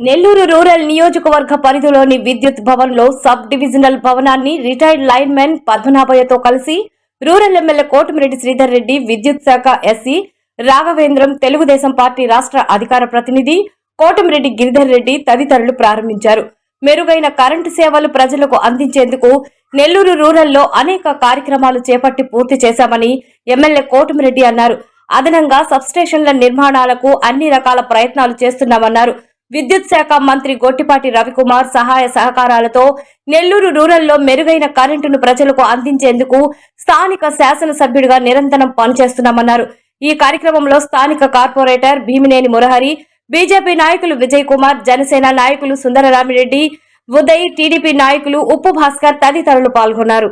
Nellore rural నియోజకవర్గ పరిధిలోని విద్యుత్ భవన్లో సబ్ డివిజనల్ భవనాన్ని రిటైర్డ్ లైన్ మెన్ పద్మనాభయ్యతో కలిసి రూరల్ ఎమ్మెల్యే కోటమిరెడ్డి శ్రీధర్ రెడ్డి, విద్యుత్ శాఖ ఎస్సీ రాఘవేంద్రం, తెలుగుదేశం పార్టీ రాష్ట్ర అధికార ప్రతినిధి కోటమిరెడ్డి గిరిధర్ రెడ్డి తదితరులు ప్రారంభించారు. మెరుగైన కరెంటు సేవలు ప్రజలకు అందించేందుకు నెల్లూరు రూరల్లో అనేక కార్యక్రమాలు చేపట్టి పూర్తి చేశామని ఎమ్మెల్యే కోటమిరెడ్డి అన్నారు. అదనంగా సబ్స్టేషన్ల నిర్మాణాలకు అన్ని రకాల ప్రయత్నాలు చేస్తున్నామన్నారు. విద్యుత్ శాఖ మంత్రి గొట్టిపాటి రవికుమార్ సహాయ సహకారాలతో నెల్లూరు రూరల్లో మెరుగైన కరెంటును ప్రజలకు అందించేందుకు స్థానిక శాసనసభ్యుడిగా నిరంతరం పనిచేస్తున్నామన్నారు. ఈ కార్యక్రమంలో స్థానిక కార్పొరేటర్ భీమినేని మురహరి, బీజేపీ నాయకులు విజయ్ కుమార్, జనసేన నాయకులు సుందరరామిరెడ్డి, ఉదయ్, టీడీపీ నాయకులు ఉప్పు భాస్కర్ తదితరులు పాల్గొన్నారు.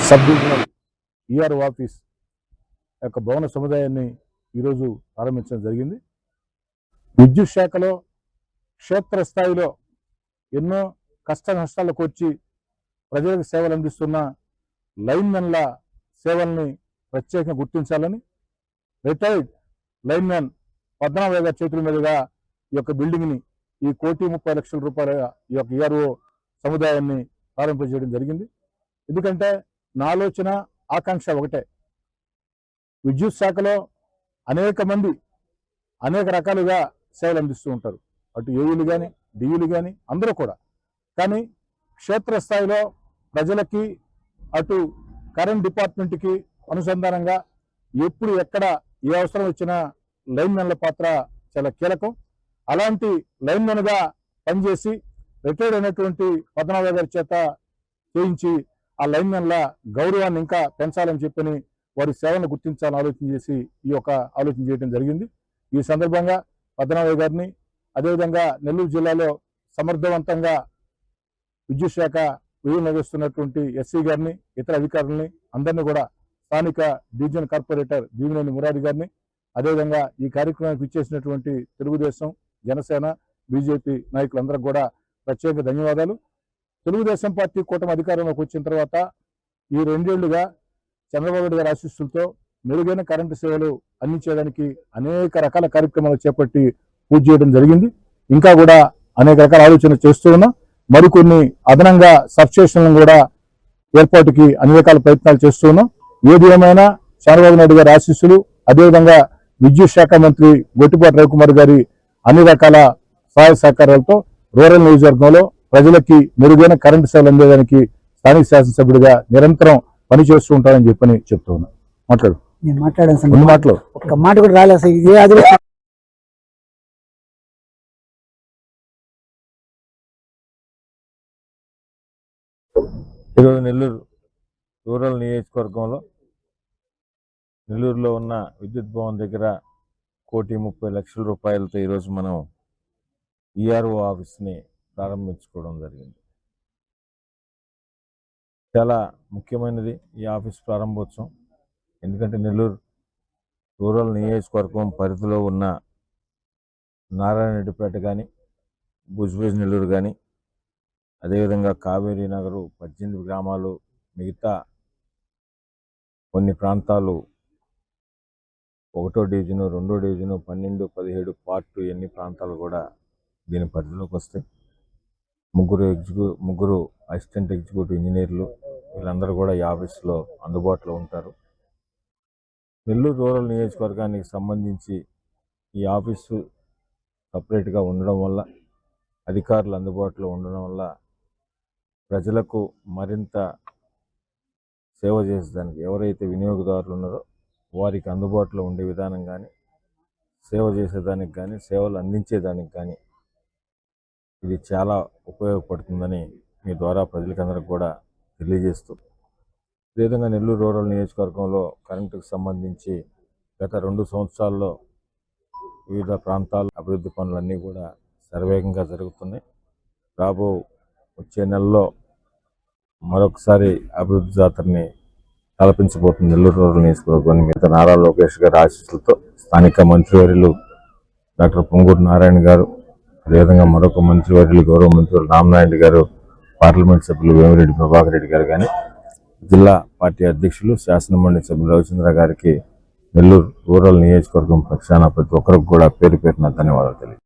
సబ్ డివిజనల్ ఈఆర్ఓ ఆఫీస్ యొక్క భవన సముదాయాన్ని ఈరోజు ప్రారంభించడం జరిగింది. విద్యుత్ శాఖలో క్షేత్రస్థాయిలో ఎన్నో కష్ట నష్టాలకు వచ్చి ప్రజలకు సేవలు అందిస్తున్న లైన్మెన్ల సేవల్ని ప్రత్యేకంగా గుర్తించాలని రిటైర్డ్ లైన్మెన్ పద్మనాభయ్య గారి చేతుల మీదుగా ఈ యొక్క బిల్డింగ్ని ఈ 1,30,00,000 రూపాయల ఈ యొక్క ఈఆర్ఓ సముదాయాన్ని ప్రారంభించడం జరిగింది. ఎందుకంటే నా ఆలోచన ఆకాంక్ష ఒకటే. విద్యుత్ శాఖలో అనేక మంది అనేక రకాలుగా సేవలు అందిస్తూ ఉంటారు. అటు ఏఈలు కానీ, డిఈలు కానీ అందరూ కూడా. కానీ క్షేత్రస్థాయిలో ప్రజలకి అటు కరెంట్ డిపార్ట్మెంట్కి అనుసంధానంగా ఎప్పుడు ఎక్కడ ఏ అవసరం వచ్చినా లైన్మెన్ల పాత్ర చాలా కీలకం. అలాంటి లైన్మెన్గా పనిచేసి రిటైర్డ్ అయినటువంటి పద్మనాభయ్య గారి చేత చేయించి ఆ లైన్మెన్ల గౌరవాన్ని ఇంకా పెంచాలని చెప్పని వారి సేవలను గుర్తించాలని ఆలోచన చేసి ఈ యొక్క ఆలోచన చేయడం జరిగింది. ఈ సందర్భంగా పద్మనాభయ్య గారిని, అదేవిధంగా నెల్లూరు జిల్లాలో సమర్థవంతంగా విద్యుత్ శాఖ విధులు నిర్వహిస్తున్నటువంటి ఎస్సీ గారిని, ఇతర అధికారులని అందరినీ కూడా, స్థానిక డివిజన్ కార్పొరేటర్ భీమినేని మురారి గారిని, అదేవిధంగా ఈ కార్యక్రమానికి ఇచ్చేసినటువంటి తెలుగుదేశం, జనసేన, బీజేపీ నాయకులందరికీ కూడా ప్రత్యేక ధన్యవాదాలు. తెలుగుదేశం పార్టీ కూటమి అధికారంలోకి వచ్చిన తర్వాత ఈ 2 ఏళ్లుగా చంద్రబాబు నాయుడు గారి ఆశీస్సులతో మెరుగైన కరెంటు సేవలు అందించడానికి అనేక రకాల కార్యక్రమాలు చేపట్టి పూర్తి చేయడం జరిగింది. ఇంకా కూడా అనేక రకాల ఆలోచన చేస్తూ ఉన్నాం. మరికొన్ని అదనంగా సబ్స్టేషన్లను కూడా ఏర్పాటుకి అన్ని రకాల ప్రయత్నాలు చేస్తూ ఉన్నాం. ఏది ఏమైనా చంద్రబాబు నాయుడు గారి ఆశీస్సులు, అదేవిధంగా విద్యుత్ శాఖ మంత్రి గొట్టిపాటి రవికుమార్ గారి అన్ని రకాల సహాయ సహకారాలతో రూరల్ నియోజకవర్గంలో ప్రజలకి మెరుగైన కరెంటు సేవలు అందేదానికి స్థానిక శాసనసభ్యుడిగా నిరంతరం పనిచేస్తూ ఉంటానని చెప్పని చెప్తూ ఉన్నా. మాట్లాడు. నేను మాట్లాడాను. మాటలు ఒక్క మాట కూడా రాలేదు. ఈరోజు నెల్లూరు రూరల్ నియోజకవర్గంలో నెల్లూరులో ఉన్న విద్యుత్ భవన్ దగ్గర 1,30,00,000 రూపాయలతో ఈరోజు మనం ఈఆర్ఓ ఆఫీస్ని ప్రారంభించుకోవడం జరిగింది. చాలా ముఖ్యమైనది ఈ ఆఫీస్ ప్రారంభోత్సవం. ఎందుకంటే నెల్లూరు రూరల్ నియోజకవర్గం పరిధిలో ఉన్న నారాయణరెడ్డిపేట కానీ, బుజ్బేజ్ నెల్లూరు కానీ, అదేవిధంగా కావేరీ నగరు 18 గ్రామాలు, మిగతా కొన్ని ప్రాంతాలు 1వ డివిజను, 2వ డివిజను, 12, 17 పార్ట్ 2 ఎన్ని ప్రాంతాలు కూడా దీని పరిధిలోకి వస్తాయి. ముగ్గురు అసిస్టెంట్ ఎగ్జిక్యూటివ్ ఇంజనీర్లు వీళ్ళందరూ కూడా ఈ ఆఫీస్లో అందుబాటులో ఉంటారు. నెల్లూరు రూరల్ నియోజకవర్గానికి సంబంధించి ఈ ఆఫీసు సపరేట్గా ఉండడం వల్ల, అధికారులు అందుబాటులో ఉండడం వల్ల ప్రజలకు మరింత సేవ చేసేదానికి, ఎవరైతే వినియోగదారులు ఉన్నారో వారికి అందుబాటులో ఉండే విధానం కానీ, సేవ చేసేదానికి కానీ, సేవలు అందించేదానికి కానీ ఇది చాలా ఉపయోగపడుతుందని మీ ద్వారా ప్రజలకందరికి కూడా తెలియజేస్తూ, అదేవిధంగా నెల్లూరు రూరల్ నియోజకవర్గంలో కరెంటుకు సంబంధించి గత 2 సంవత్సరాల్లో వివిధ ప్రాంతాల అభివృద్ధి పనులన్నీ కూడా శరవేగంగా జరుగుతున్నాయి. వచ్చే నెలలో మరొకసారి అభివృద్ధి జాతరని తలపించబోతుంది నెల్లూరు రూరల్ నియోజకవర్గాన్ని. మిగతా నారా లోకేష్ గారి ఆశీస్సులతో స్థానిక మంత్రివర్యులు డాక్టర్ పొంగూరు నారాయణ గారు, అదేవిధంగా మరొక మంత్రివర్యులు గౌరవ మంత్రులు రామనాయుడు గారు పార్లమెంట్ సభ్యులు వేమిరెడ్డి ప్రభాకర్ రెడ్డి గారు కానీ, జిల్లా పార్టీ అధ్యక్షులు శాసనమండలి సభ్యులు రవిచంద్ర గారికి నెల్లూరు రూరల్ నియోజకవర్గం పక్షాన ప్రతి ఒక్కరికి కూడా పేరు పేరున ధన్యవాదాలు తెలియజేస్తున్నాను.